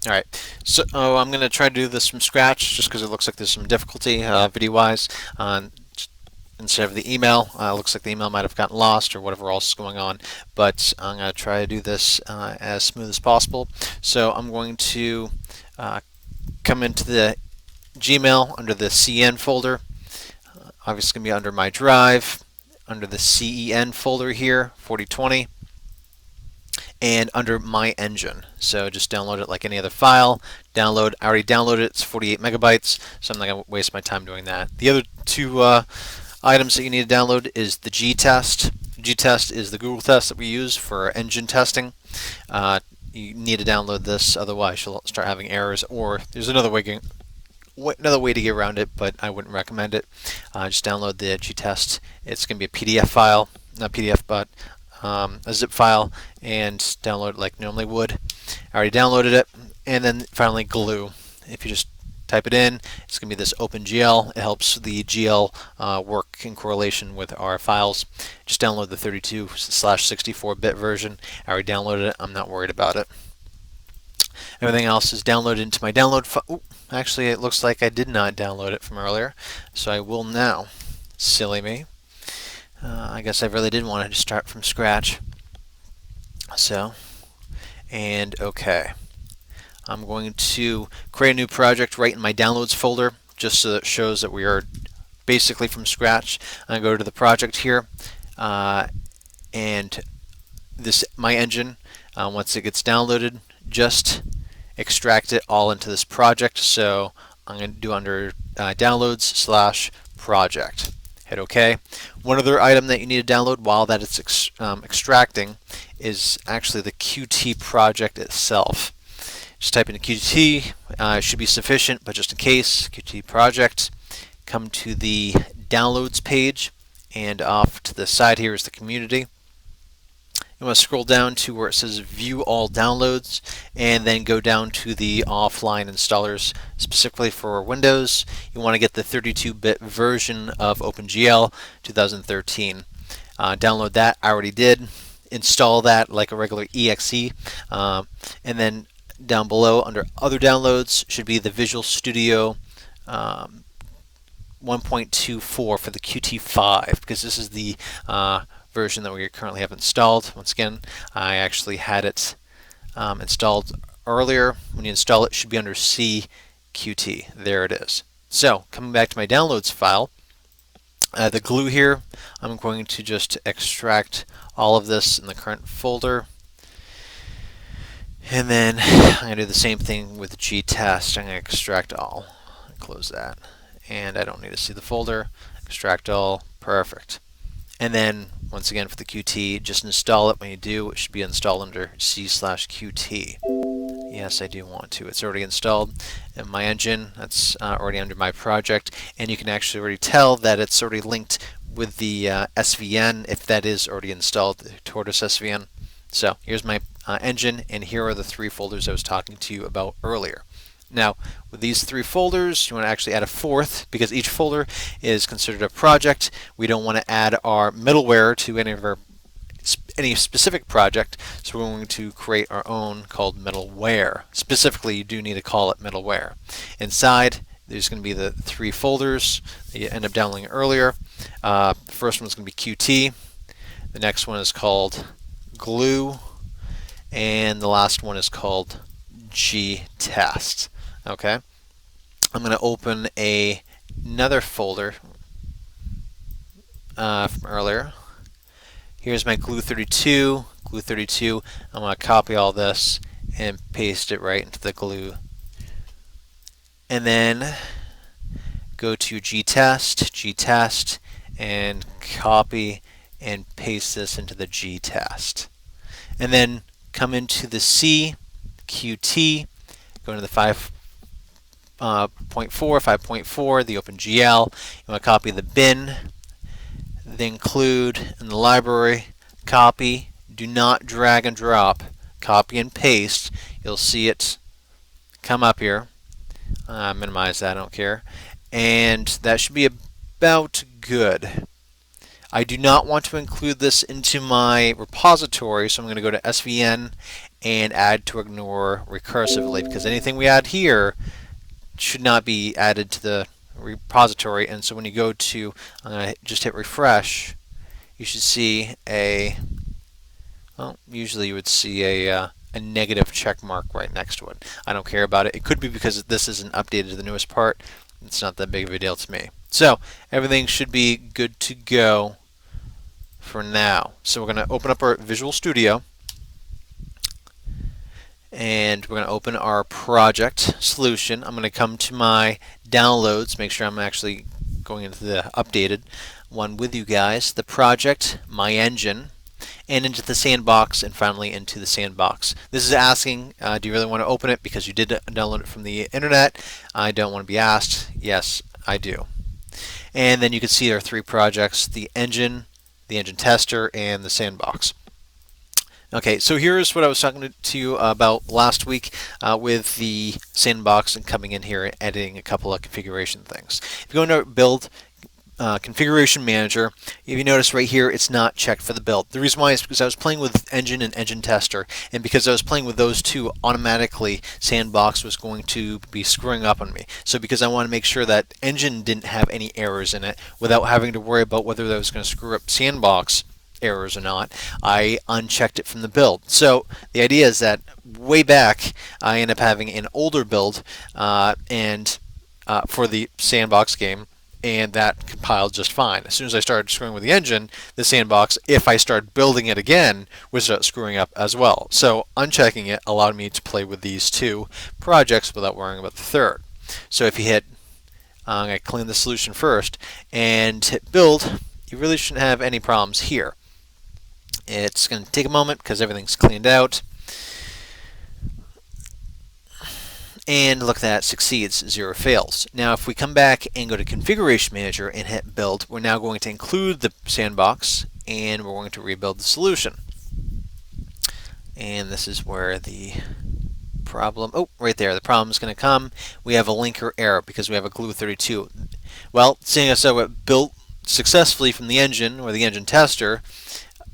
Alright, so I'm going to try to do this from scratch just because it looks like there's some difficulty video-wise. Instead of the email, looks like the email might have gotten lost or whatever else is going on, but I'm going to try to do this as smooth as possible. So I'm going to come into the Gmail under the CN folder. Obviously, it's going to be under my drive, under the CEN folder here, 4020, and under my engine. So just download it like any other file. Download. I already downloaded it. It's 48 megabytes, so I'm not going to waste my time doing that. The other two items that you need to download is the G-test. G-test is the Google test that we use for engine testing. You need to download this, otherwise you'll start having errors. Or there's another way to get around it, but I wouldn't recommend it. Just download the G-test. It's going to be a PDF file, not PDF, but a zip file, and download it like normally would. I already downloaded it. And then finally, glue. If you just type it in, it's going to be this OpenGL. It helps the GL work in correlation with our files. Just download the 32/64-bit version. I already downloaded it. I'm not worried about it. Everything else is downloaded into my download file. Actually, it looks like I did not download it from earlier, so I will now. Silly me. I guess I really did want to start from scratch. So, and OK. I'm going to create a new project right in my downloads folder, just so that it shows that we are basically from scratch. I'm going to go to the project here, and this my engine. Once it gets downloaded, just extract it all into this project. So I'm going to do under downloads/project. Hit OK. One other item that you need to download while that it's extracting is actually the Qt project itself. Just type in Qt. It should be sufficient, but just in case, Qt project. Come to the downloads page, and off to the side here is the community. You want to scroll down to where it says View All Downloads, and then go down to the offline installers, specifically for Windows. You want to get the 32-bit version of OpenGL 2013. Download that. I already did. Install that like a regular exe, and then down below under Other Downloads should be the Visual Studio 1.24 for the Qt5, because this is the version that we currently have installed. Once again, I actually had it installed earlier. When you install it, it should be under CQT. There it is. So, coming back to my downloads file, the glue here, I'm going to just extract all of this in the current folder. And then I'm going to do the same thing with G-test. I'm going to extract all. Close that. And I don't need to see the folder. Extract all. Perfect. And then, once again, for the Qt, just install it. When you do, it should be installed under C/Qt. Yes, I do want to. It's already installed in my engine. That's already under my project. And you can actually already tell that it's already linked with the SVN, if that is already installed, the Tortoise SVN. So here's my engine, and here are the three folders I was talking to you about earlier. Now, with these three folders, you want to actually add a fourth, because each folder is considered a project. We don't want to add our middleware to any specific project, so we're going to create our own called middleware. Specifically, you do need to call it middleware. Inside, there's going to be the three folders that you end up downloading earlier. The first one is going to be Qt. The next one is called glue, and the last one is called G-test. Okay, I'm going to open another folder from earlier. Here's my glue 32. Glue 32. I'm going to copy all this and paste it right into the glue, and then go to G-test, and copy and paste this into the G-test. And then come into the CQT, go into the 5.4, the OpenGL. You want to copy the bin, the include in the library, copy, do not drag and drop, copy and paste. You'll see it come up here. Minimize that, I don't care. And that should be about good. I do not want to include this into my repository, so I'm going to go to SVN and add to ignore recursively, because anything we add here should not be added to the repository. And so when you go to, I'm going to just hit refresh, you should see a, well, usually you would see a negative check mark right next to it. I don't care about it. It could be because this isn't updated to the newest part. It's not that big of a deal to me. So everything should be good to go for now. So we're going to open up our Visual Studio, and we're going to open our project solution. I'm going to come to my downloads, make sure I'm actually going into the updated one with you guys, the project, my engine, and into the sandbox, and finally into the sandbox. This is asking, do you really want to open it because you did download it from the internet? I don't want to be asked. Yes, I do. And then you can see our three projects, the engine tester, and the sandbox. Okay, so here's what I was talking to you about last week with the sandbox and coming in here and editing a couple of configuration things. If you go into build, configuration manager, if you notice right here, it's not checked for the build. The reason why is because I was playing with engine and engine tester, and because I was playing with those two, automatically sandbox was going to be screwing up on me. So because I want to make sure that engine didn't have any errors in it without having to worry about whether that was going to screw up sandbox errors or not, I unchecked it from the build. So the idea is that way back I end up having an older build and for the sandbox game, and that compiled just fine. As soon as I started screwing with the engine, the sandbox, if I start building it again, would start screwing up as well. So unchecking it allowed me to play with these two projects without worrying about the third. So if you hit, I'm going to clean the solution first, and hit build, you really shouldn't have any problems here. It's going to take a moment because everything's cleaned out. And look at that, succeeds, 0 fails. Now if we come back and go to Configuration Manager and hit build, we're now going to include the sandbox, and we're going to rebuild the solution. And this is where the problem, oh, right there, the problem is going to come. We have a linker error because we have a glue32. Well, seeing as though it built successfully from the engine or the engine tester,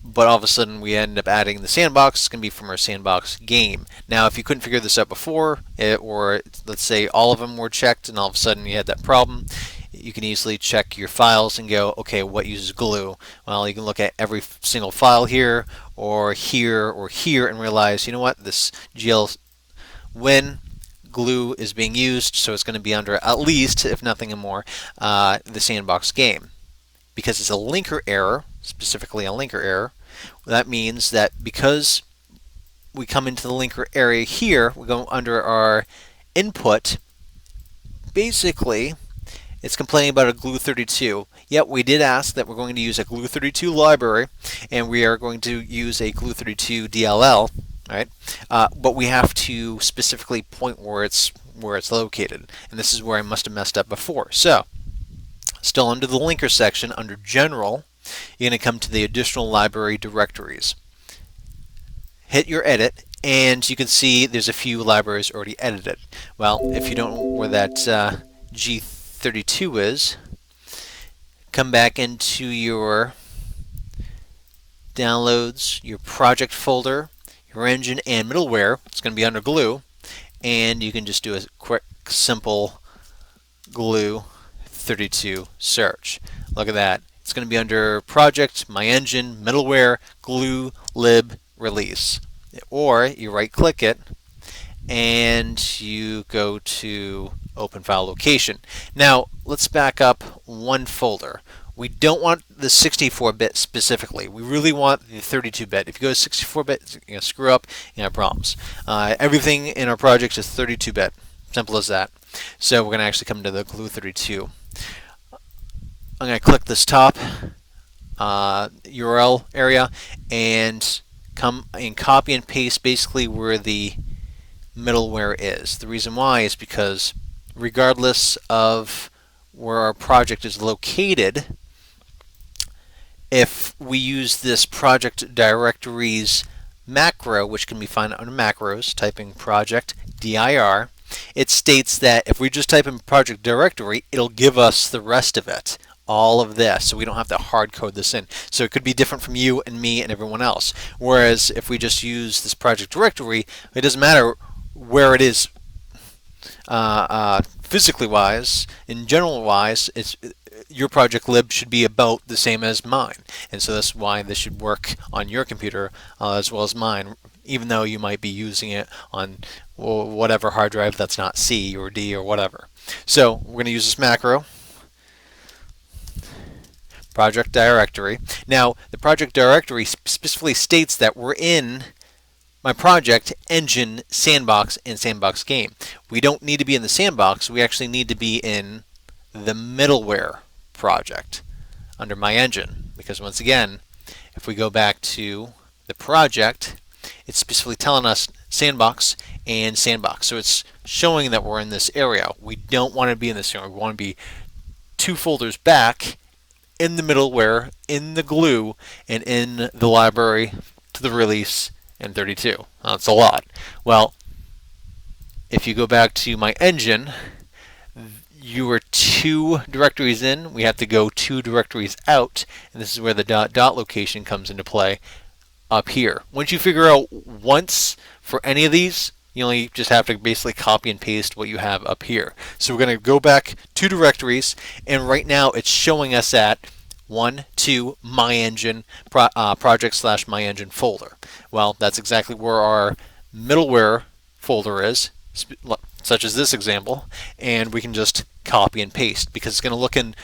but all of a sudden we end up adding the sandbox, it's going to be from our sandbox game. Now if you couldn't figure this out before, or let's say all of them were checked and all of a sudden you had that problem, you can easily check your files and go, okay, what uses glue? Well, you can look at every single file here, or here, and realize, you know what, this GL win glue is being used, so it's going to be under at least, if nothing more, the sandbox game. Because it's a linker error, specifically a linker error, that means that because we come into the linker area here, we go under our input, basically it's complaining about a glue32. Yet we did ask that we're going to use a glue32 library, and we are going to use a glue32 DLL, right? But we have to specifically point where it's located, and this is where I must have messed up before. So still under the linker section, under General, you're going to come to the additional library directories. Hit your edit, and you can see there's a few libraries already edited. Well, if you don't know where that G32 is, come back into your downloads, your project folder, your engine and middleware. It's going to be under glue, and you can just do a quick, simple glue 32 search. Look at that. It's going to be under project, my engine, middleware, glue, lib, release. Or you right click it and you go to open file location. Now let's back up one folder. We don't want the 64-bit specifically. We really want the 32-bit. If you go to 64-bit, you're going to screw up, you have problems. Everything in our project is 32-bit. Simple as that. So we're going to actually come to the glue 32. I'm going to click this top URL area and come and copy and paste basically where the middleware is. The reason why is because regardless of where our project is located, if we use this project directories macro, which can be found under macros, typing project dir, it states that if we just type in project directory, it'll give us the rest of it all of this, so we don't have to hard code this in. So it could be different from you and me and everyone else. Whereas if we just use this project directory, it doesn't matter where it is physically wise. In general wise, it's your project lib should be about the same as mine, and so that's why this should work on your computer as well as mine, even though you might be using it on whatever hard drive that's not C or D or whatever. So we're going to use this macro, project directory. Now the project directory specifically states that we're in my project, engine, sandbox, and sandbox game. We don't need to be in the sandbox, we actually need to be in the middleware project under my engine, because once again, if we go back to the project, it's specifically telling us sandbox and sandbox. So it's showing that we're in this area. We don't want to be in this area. We want to be 2 folders back in the middleware, in the glue, and in the library to the release in 32. That's a lot. Well, if you go back to my engine, you were 2 directories in. We have to go 2 directories out, and this is where the dot location comes into play up here. Once you figure out once for any of these, you only just have to basically copy and paste what you have up here. So we're going to go back 2 directories, and right now it's showing us at 1, 2, my engine, project / my engine folder. Well, that's exactly where our middleware folder is, such as this example, and we can just copy and paste because it's going to look in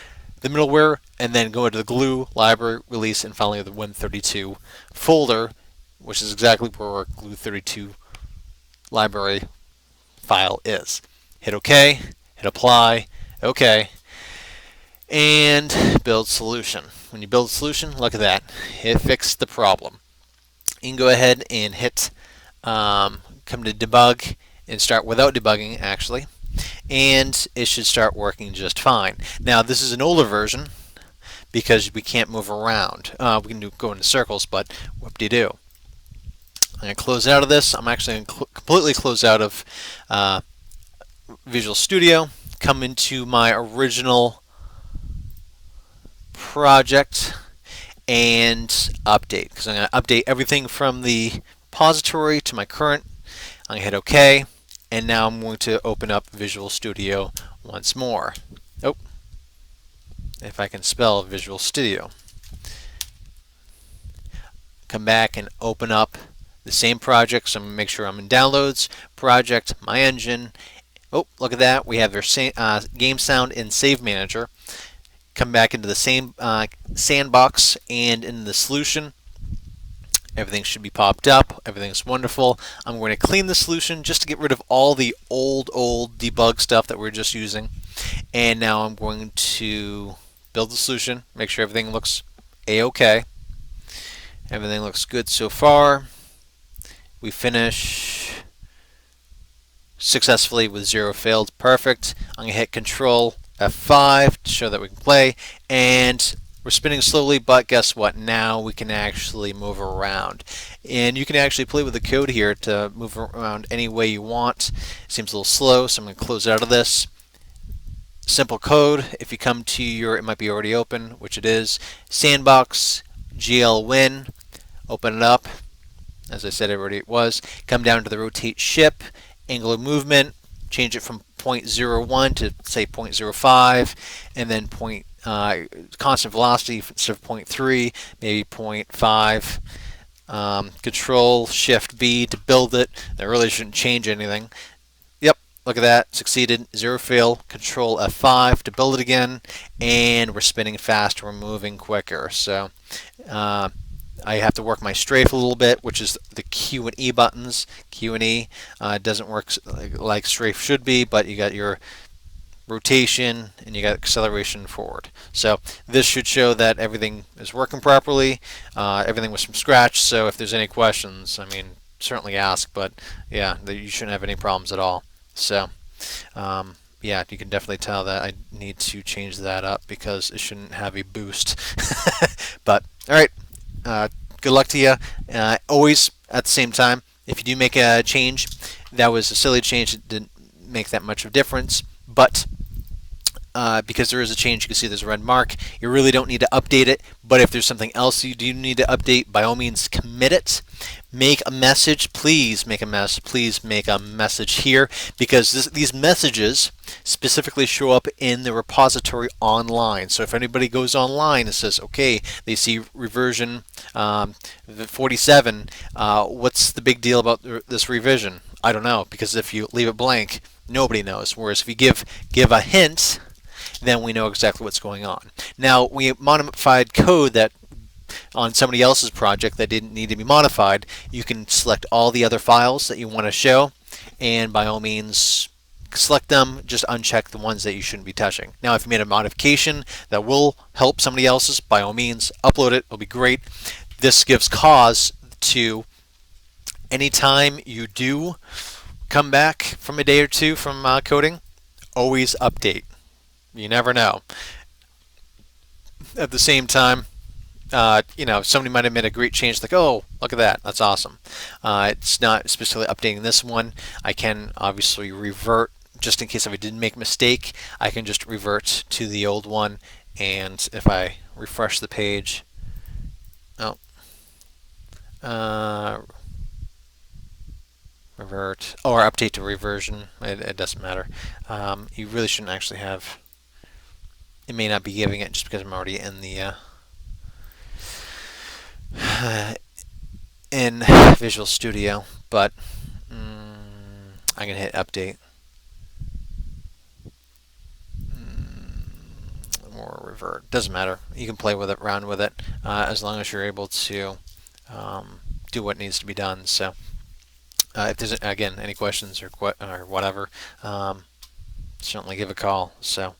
the middleware and then go into the glue, library, release, and finally the Win32 folder, which is exactly where our glue 32 library file is. Hit OK, hit apply, OK, and build solution. When you build a solution, look at that, it fixed the problem. You can go ahead and hit come to debug and start without debugging actually, and it should start working just fine. Now this is an older version because we can't move around. We can go into circles, but whoop-de-doo. I'm going to close out of this. I'm actually going to completely close out of Visual Studio, come into my original project, and update, because I'm going to update everything from the repository to my current. I'm going to hit OK, and now I'm going to open up Visual Studio once more. Oh, if I can spell Visual Studio. Come back and open up the same project, so I'm going to make sure I'm in Downloads, Project, My Engine. Oh, look at that. We have our Game Sound and Save Manager. Come back into the same sandbox and in the solution. Everything should be popped up. Everything's wonderful. I'm going to clean the solution just to get rid of all the old debug stuff that we're just using. And now I'm going to build the solution, make sure everything looks A-OK. Everything looks good so far. We finish successfully with 0 failed. Perfect. I'm going to hit Control F5 to show that we can play, and we're spinning slowly, but guess what? Now we can actually move around. And you can actually play with the code here to move around any way you want. It seems a little slow, so I'm going to close out of this. Simple code. If you come to your, it might be already open, which it is, sandbox, GL win, open it up. As I said, it was. Come down to the rotate ship, angular movement, change it from 0.01 to say 0.05, and then constant velocity instead of 0.3, maybe 0.5. Control Shift B to build it. That really shouldn't change anything. Yep, look at that, succeeded, 0 fail. Control F5 to build it again, and we're spinning faster, we're moving quicker. So I have to work my strafe a little bit, which is the Q and E buttons. Q and E doesn't work like strafe should be, but you got your rotation and you got acceleration forward. So this should show that everything is working properly. Everything was from scratch, so if there's any questions, I mean, certainly ask, but yeah, you shouldn't have any problems at all. So yeah, you can definitely tell that I need to change that up because it shouldn't have a boost. But alright, good luck to you. Always at the same time, if you do make a change, that was a silly change, it didn't make that much of a difference, but because there is a change. You can see there's a red mark. You really don't need to update it, but if there's something else you do need to update, by all means commit it. Make a message. Please make a mess. Please make a message here, because these messages specifically show up in the repository online. So if anybody goes online and says, okay, they see reversion 47, what's the big deal about this revision? I don't know, because if you leave it blank, nobody knows. Whereas if you give a hint, then we know exactly what's going on. Now, we modified code that on somebody else's project that didn't need to be modified. You can select all the other files that you want to show, and by all means select them, just uncheck the ones that you shouldn't be touching. Now, if you made a modification that will help somebody else's, by all means upload it. It'll be great. This gives cause to, anytime you do come back from a day or two from coding, always update. You never know. At the same time, somebody might have made a great change, like, oh, look at that, that's awesome. It's not specifically updating this one. I can obviously revert, just in case if I didn't make a mistake, I can just revert to the old one, and if I refresh the page, revert, or update to reversion, it doesn't matter. You really shouldn't actually have, it may not be giving it just because I'm already in the in Visual Studio, but I'm gonna hit update or revert. Doesn't matter. You can play with it, around with it, as long as you're able to do what needs to be done. So if there's again any questions or whatever, certainly give a call. So